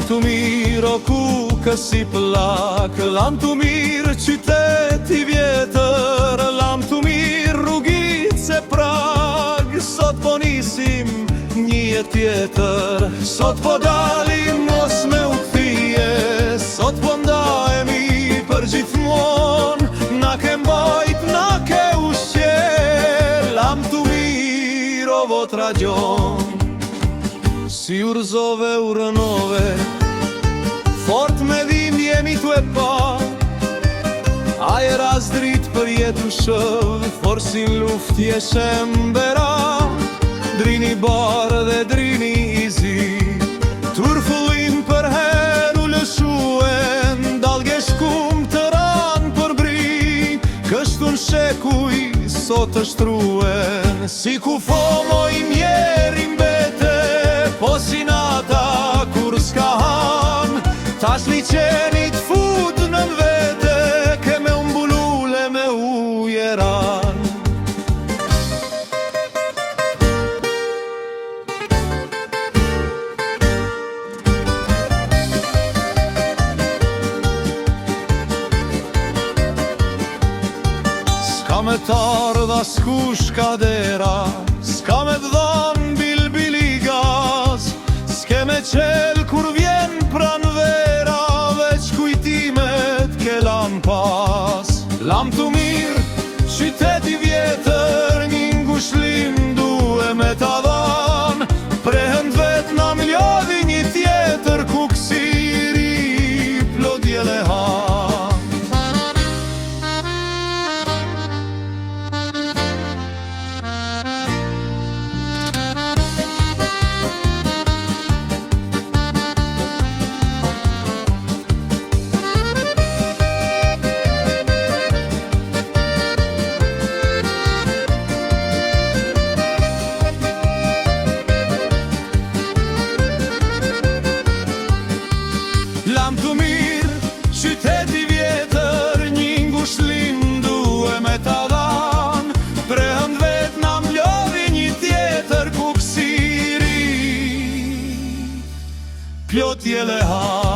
të mirë o ku si plak, lam të mirë qyteti vjetër, lam të mirë rrugice Prag. Sot po nisim një jetë tjetër, sot po dalim mos me u kthije, sot po ndajemi për gjithmon, na ke mbajt, na ke ushqer, lam të mirë o vot ragjon. Si urzove urënove, fort me dhim jemi tu e pa, ajer as drit për jetu shëv, forsin luft jeshem bera, drini barë dhe drini izi, turfullim për her u lëshuen, dalge shkum të ran për bri, kështun shekuj sot të shtruen, si ku fomoj mjerim bete, po si nata kur s'ka han, tash liqenit fut në vete, ke me umbulule me ujeran. S'ka me tardha s'kush kadera, s'ka me dhan bilbili gaz, s'ke me qel kur vjen pran vera, veç kujtimet ke lam pas. Lam të mirë, qyteti vjetër, një ngushlim duhe me ta dhan, prehën vet na mljodhi një tjetër, ku kësiri plodje lehan. Lam të mirë, qyteti vjetër, një ngushlim duhe me ta dhan, prehën vet na mlodhi një tjetër, ku kësiri plotje lehan.